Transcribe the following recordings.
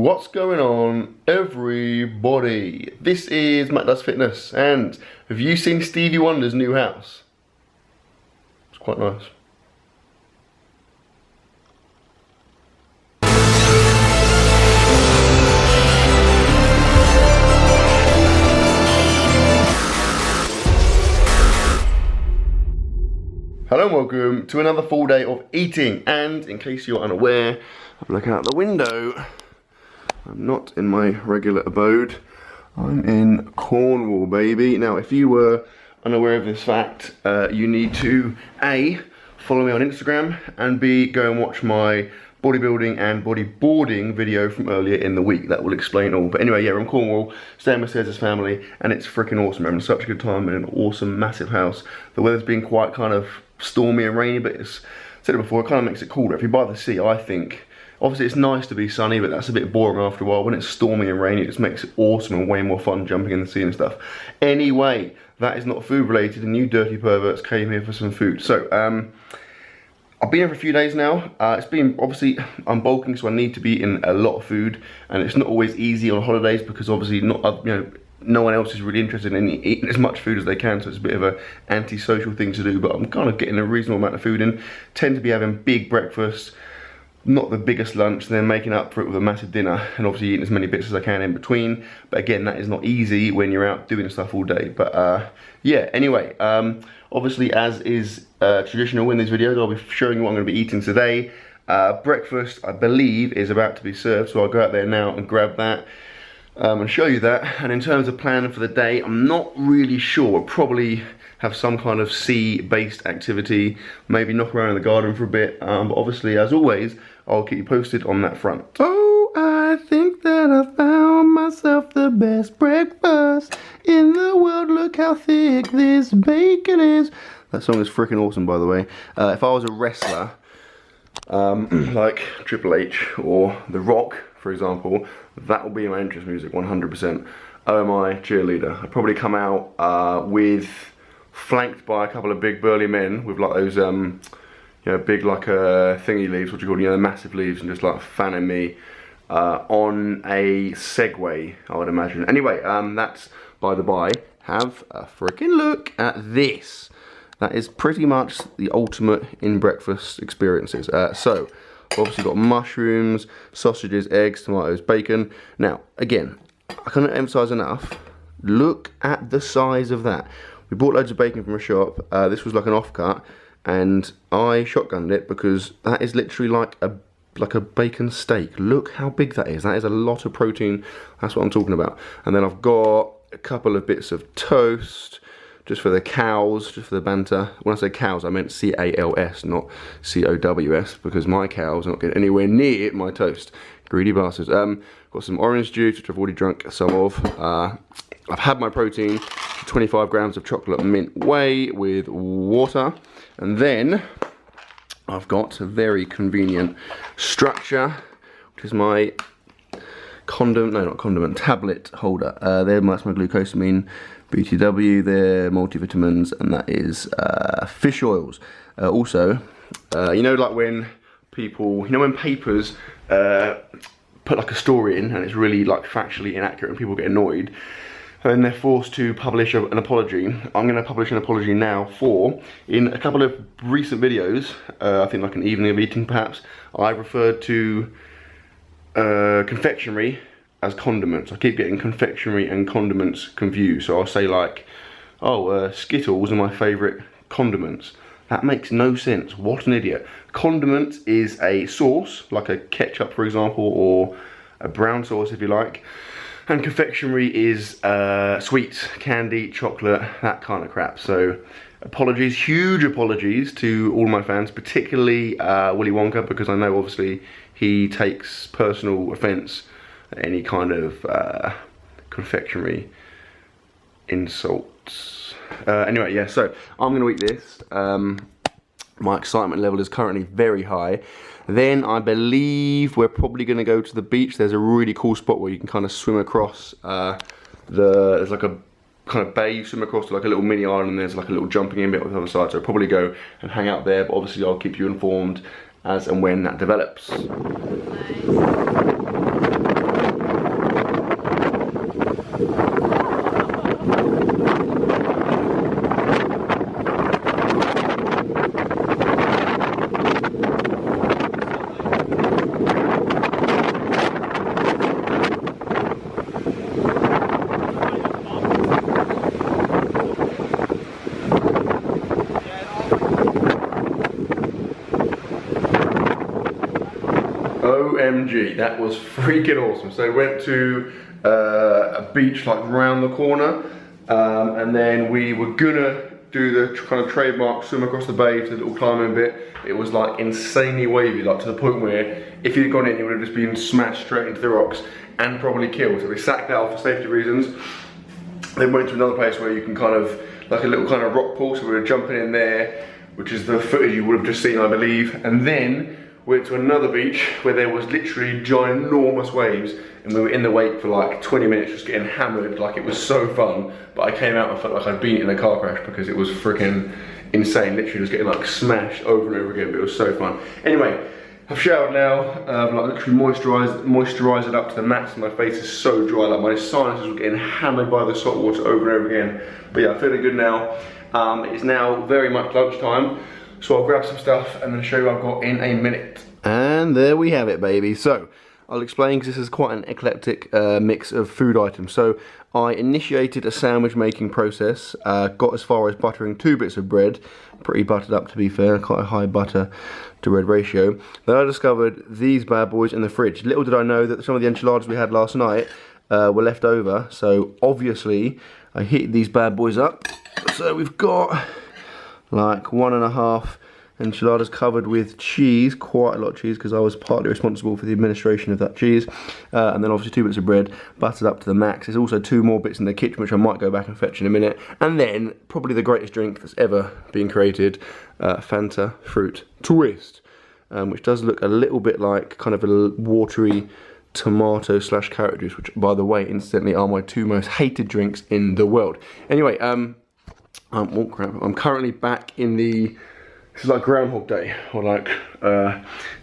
What's going on, everybody? This is Mattdoesfitness, and have you seen Stevie Wonder's new house? It's quite nice. Hello and welcome to another full day of eating, and in case you're unaware, I'm looking out the window. I'm not in my regular abode. I'm in Cornwall, baby. Now, if you were unaware of this fact, you need to A, follow me on Instagram, and B, go and watch my bodybuilding and bodyboarding video from earlier in the week. That will explain all. But anyway, yeah, we're in Cornwall, staying with Cesar's family, and it's freaking awesome. We're having such a good time in an awesome, massive house. The weather's been quite kind of stormy and rainy, but it's, I said it before, it kind of makes it cooler. If you're by the sea, I think, obviously it's nice to be sunny, but that's a bit boring after a while. When it's stormy and rainy, it just makes it awesome and way more fun jumping in the sea and stuff. Anyway, that is not food related, and you dirty perverts came here for some food. So, I've been here for a few days now. It's been, obviously, I'm bulking, so I need to be eating a lot of food, and it's not always easy on holidays because obviously no one else is really interested in eating as much food as they can, so it's a bit of an anti-social thing to do, but I'm kind of getting a reasonable amount of food in. Tend to be having big breakfasts, not the biggest lunch, and then making up for it with a massive dinner, and obviously eating as many bits as I can in between. But again, that is not easy when you're out doing stuff all day. But yeah, anyway, obviously as is traditional in these videos, I'll be showing you what I'm going to be eating today. Breakfast, I believe, is about to be served, so I'll go out there now and grab that and show you that. And in terms of planning for the day, I'm not really sure. I'll probably have some kind of sea-based activity, maybe knock around in the garden for a bit, but obviously, as always, I'll keep you posted on that front. Oh, I think that I found myself the best breakfast in the world. Look how thick this bacon is. That song is freaking awesome, by the way. If I was a wrestler, like Triple H or The Rock, for example, that would be my entrance music, 100%. Oh my cheerleader. I'd probably come out flanked by a couple of big burly men with like those, big like thingy leaves, what do you call them, the massive leaves, and just like fanning me on a Segway, I would imagine. Anyway, that's by the by. Have a freaking look at this. That is pretty much the ultimate in breakfast experiences. So, obviously got mushrooms, sausages, eggs, tomatoes, bacon. Now, again, I can't emphasize enough, look at the size of that. We bought loads of bacon from a shop. This was like an offcut, and I shotgunned it because that is literally like a bacon steak. Look how big that is. That is a lot of protein. That's what I'm talking about. And then I've got a couple of bits of toast, just for the cows, just for the banter. When I say cows, I meant C-A-L-S, not C-O-W-S, because my cows are not getting anywhere near my toast. Greedy bastards. Got some orange juice, which I've already drunk some of. I've had my protein, 25 grams of chocolate mint whey with water. And then I've got a very convenient structure, which is my tablet holder. That's my glucosamine, BTW, they're multivitamins, and that is fish oils. Also, like when people, when papers put like a story in and it's really like factually inaccurate and people get annoyed and they're forced to publish an apology. I'm going to publish an apology now for, in a couple of recent videos, I think like an evening of eating perhaps, I referred to confectionery as condiments. I keep getting confectionery and condiments confused. So I'll say like, Skittles are my favourite condiments. That makes no sense. What an idiot. Condiment is a sauce, like a ketchup for example, or a brown sauce if you like. And confectionery is sweets, candy, chocolate, that kind of crap. So apologies, huge apologies to all my fans, particularly Willy Wonka, because I know obviously he takes personal offence at any kind of confectionery insults. Anyway, yeah, so I'm going to eat this. My excitement level is currently very high. Then I believe we're probably going to go to the beach. There's a really cool spot where you can kind of swim across there's like a kind of bay you swim across to, like a little mini island, and there's like a little jumping in bit on the other side. So I'll probably go and hang out there, but obviously I'll keep you informed as and when that develops. OMG, that was freaking awesome. So we went to a beach like round the corner, and then we were gonna do the kind of trademark swim across the bay to the little climbing bit. It was like insanely wavy, like to the point where if you'd gone in, you would have just been smashed straight into the rocks and probably killed. So we sacked out for safety reasons. Then went to another place where you can kind of, like a little kind of rock pool, so we were jumping in there, which is the footage you would have just seen, I believe. And then went to another beach where there was literally ginormous waves, and we were in the wake for like 20 minutes just getting hammered. Like, it was so fun, but I came out and felt like I'd been in a car crash because it was freaking insane, literally just getting like smashed over and over again, but it was so fun. Anyway, I've showered now, I've like literally moisturised it up to the max. My face is so dry, like my sinuses were getting hammered by the salt water over and over again. But yeah, I'm feeling good now. It's now very much lunchtime, so I'll grab some stuff and then show you what I've got in a minute. And there we have it, baby. So I'll explain, because this is quite an eclectic mix of food items. So I initiated a sandwich making process, got as far as buttering 2 bits of bread, pretty buttered up to be fair, quite a high butter to bread ratio. Then I discovered these bad boys in the fridge. Little did I know that some of the enchiladas we had last night were left over, so obviously I heated these bad boys up. So we've got like 1.5 enchiladas covered with cheese, quite a lot of cheese because I was partly responsible for the administration of that cheese, and then obviously 2 bits of bread buttered up to the max. There's also 2 more bits in the kitchen which I might go back and fetch in a minute, and then probably the greatest drink that's ever been created, Fanta Fruit Twist, which does look a little bit like kind of a watery tomato / carrot juice, which by the way incidentally are my 2 most hated drinks in the world. Anyway, oh crap, I'm currently back in the, this is like Groundhog Day, or like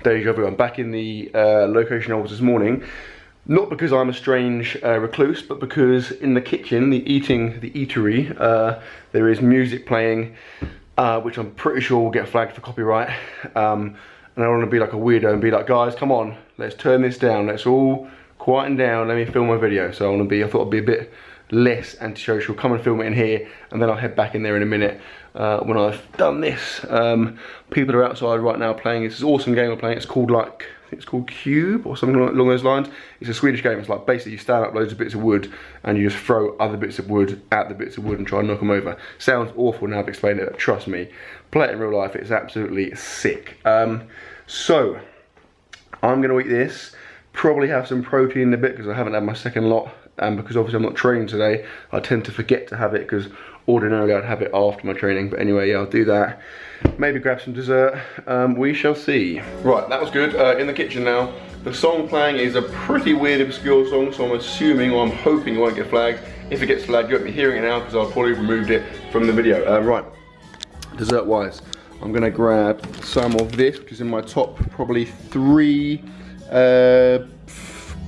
deja vu. I'm back in the location I was this morning. Not because I'm a strange recluse, but because in the kitchen, the eatery, there is music playing, which I'm pretty sure will get flagged for copyright. And I don't want to be like a weirdo and be like, guys, come on, let's turn this down. Let's all quieten down. Let me film my video. So I thought I'd be a bit less antisocial. Come and film it in here, and then I'll head back in there in a minute when I've done this. People are outside right now playing this awesome game we're playing. It's called like, I think it's called Cube or something along those lines. It's a Swedish game. It's like basically you stand up loads of bits of wood and you just throw other bits of wood at the bits of wood and try and knock them over. Sounds awful now I've explained it, but trust me, play it in real life, it's absolutely sick. So I'm going to eat this, probably have some protein in a bit because I haven't had my second lot, and because obviously I'm not training today, I tend to forget to have it because ordinarily I'd have it after my training. But anyway, yeah, I'll do that. Maybe grab some dessert, we shall see. Right, that was good. In the kitchen now. The song playing is a pretty weird, obscure song, so I'm assuming, or I'm hoping it won't get flagged. If it gets flagged, you won't be hearing it now because I've probably removed it from the video. Right, dessert wise, I'm gonna grab some of this, which is in my top probably 3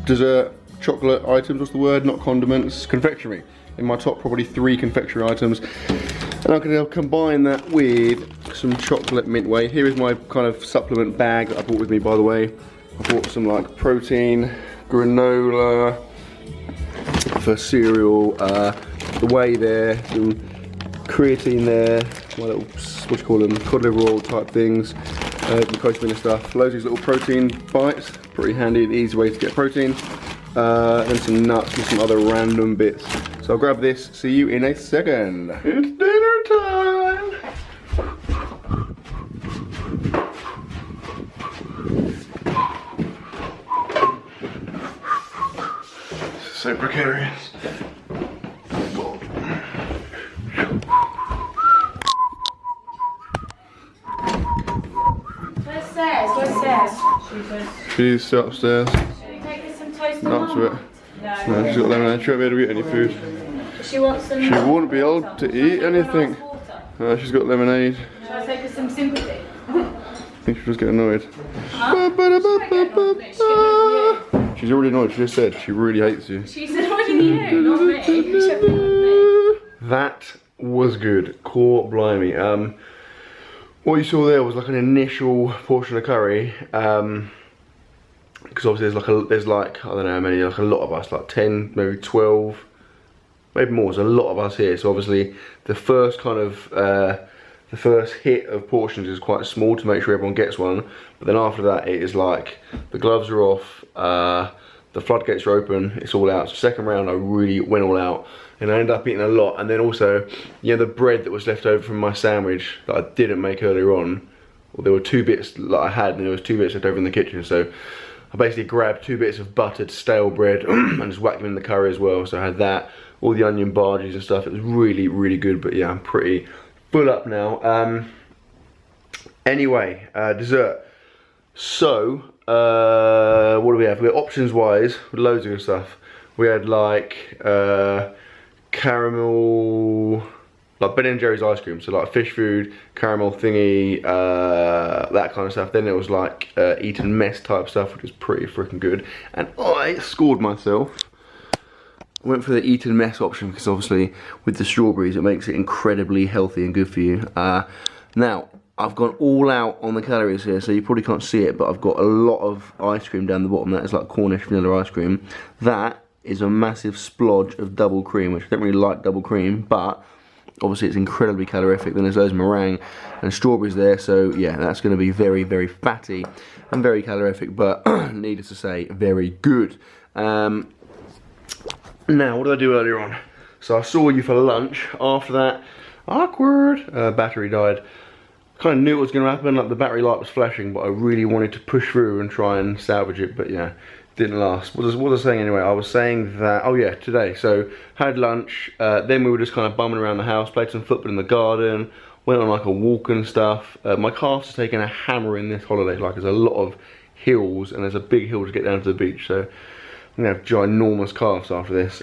dessert chocolate items, what's the word, not condiments, confectionery. In my top probably 3 confectionery items, and I'm going to combine that with some chocolate mint whey. Here is my kind of supplement bag that I brought with me, by the way. I bought some like protein, granola for cereal, the whey there, some creatine there, my little, what do you call them, cod liver oil type things, coaching and stuff. Loads of these little protein bites, pretty handy and easy way to get protein. Then some nuts and some other random bits. So I'll grab this, see you in a second. It's dinner time! This is so precarious. She's still upstairs. Not to it. No, she's got lemonade. She won't be able to eat any food. She wants some. She won't be able to eat anything. She's got lemonade. Shall I take her some sympathy? I think she'll just get annoyed. Huh? She's already annoyed. She just said she really hates you. She's annoying you, not me. That was good. Core blimey. What you saw there was like an initial portion of curry. Because obviously there's like I don't know how many, like a lot of us, like 10, maybe 12, maybe more. There's a lot of us here. So obviously the first kind of the first hit of portions is quite small to make sure everyone gets one, but then after that it is like the gloves are off, the floodgates are open, it's all out. So second round I really went all out and I ended up eating a lot. And then also, you know, the bread that was left over from my sandwich that I didn't make earlier on, well, there were 2 bits that I had and there was 2 bits left over in the kitchen, so I basically grabbed 2 bits of buttered stale bread and just whacked them in the curry as well. So I had that, all the onion bhajis and stuff. It was really, really good, but yeah, I'm pretty full up now. Anyway, dessert. So, what do we have? We have options wise, loads of good stuff. We had like caramel, like Ben & Jerry's ice cream, so like fish food, caramel thingy, that kind of stuff. Then it was like Eton mess type stuff, which was pretty freaking good. And I scored myself. I went for the Eton mess option because obviously with the strawberries it makes it incredibly healthy and good for you. Now, I've gone all out on the calories here, so you probably can't see it, but I've got a lot of ice cream down the bottom. That is like Cornish vanilla ice cream. That is a massive splodge of double cream, which I don't really like double cream, but obviously it's incredibly calorific. Then there's loads of meringue and strawberries there, so yeah, that's going to be very, very fatty and very calorific, but needless to say, very good. Now, what did I do earlier on? So I saw you for lunch. After that, awkward, battery died. Kind of knew what was going to happen, like the battery light was flashing, but I really wanted to push through and try and salvage it, but yeah, didn't last. What was I saying anyway? I was saying that, oh yeah, today, so had lunch, then we were just kind of bumming around the house, played some football in the garden, went on like a walk and stuff. My calves are taking a hammer in this holiday, like there's a lot of hills and there's a big hill to get down to the beach, so I'm going to have ginormous calves after this.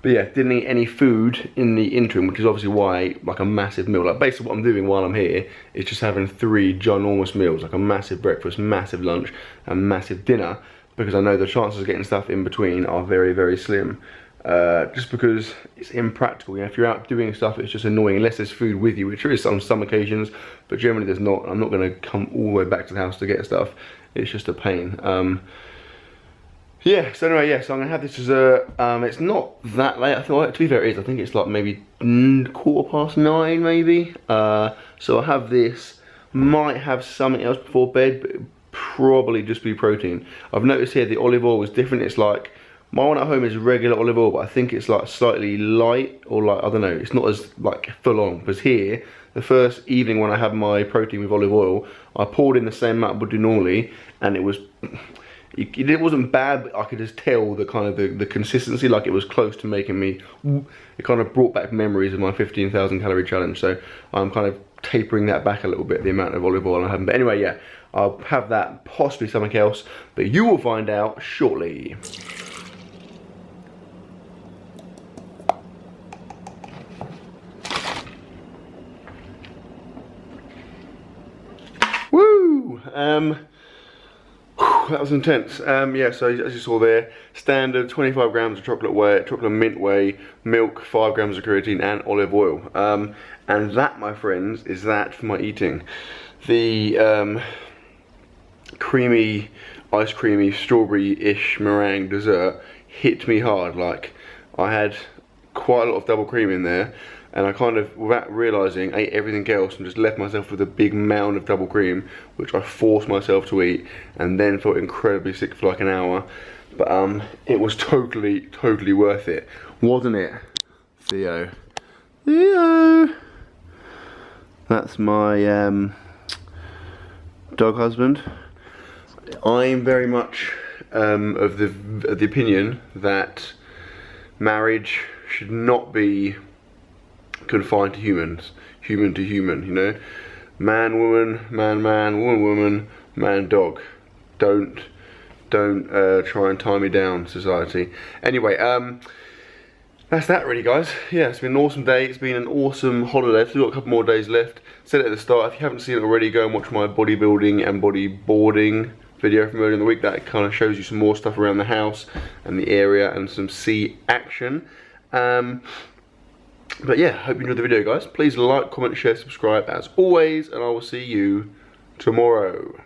But yeah, didn't eat any food in the interim, which is obviously why I ate like a massive meal. Like basically what I'm doing while I'm here is just having 3 ginormous meals, like a massive breakfast, massive lunch, and massive dinner, because I know the chances of getting stuff in between are very, very slim. Just because it's impractical. You know, if you're out doing stuff, it's just annoying, unless there's food with you, which there is on some occasions, but generally there's not. I'm not going to come all the way back to the house to get stuff. It's just a pain. Yeah, so anyway, yeah, so I'm going to have this dessert. It's not that late, I think, to be fair it is, I think it's like maybe 9:15 maybe. So I'll have this, might have something else before bed, but it'll probably just be protein. I've noticed here the olive oil is different. It's like, my one at home is regular olive oil, but I think it's like slightly light, or like, I don't know, it's not as like full on. Because here, the first evening when I had my protein with olive oil, I poured in the same amount I would do normally, and it was, it wasn't bad, but I could just tell the kind of the consistency, like it was close to making me, it kind of brought back memories of my 15,000 calorie challenge. So I'm kind of tapering that back a little bit, the amount of olive oil I have. But anyway, yeah, I'll have that, possibly something else, but you will find out shortly. Woo! That was intense. Yeah, so as you saw there, standard 25 grams of chocolate whey, chocolate mint whey, milk, 5 grams of creatine, and olive oil. And that, my friends, is that for my eating. The creamy, ice creamy, strawberry-ish meringue dessert hit me hard. Like, I had quite a lot of double cream in there, and I kind of, without realising, ate everything else and just left myself with a big mound of double cream, which I forced myself to eat, and then felt incredibly sick for like an hour. But it was totally worth it, wasn't it, Theo? Theo! That's my dog husband. I'm very much of the opinion that marriage should not be confined to humans, human to human, you know, man woman, man man, woman woman, man dog. Don't try and tie me down, society. Anyway, that's that really, guys. Yeah, it's been an awesome day. It's been an awesome holiday. I've still got a couple more days left. Said it at the start, if you haven't seen it already, go and watch my bodybuilding and bodyboarding video from earlier in the week. That kind of shows you some more stuff around the house and the area and some sea action. But yeah, hope you enjoyed the video, guys. Please like, comment, share, subscribe as always, and I will see you tomorrow.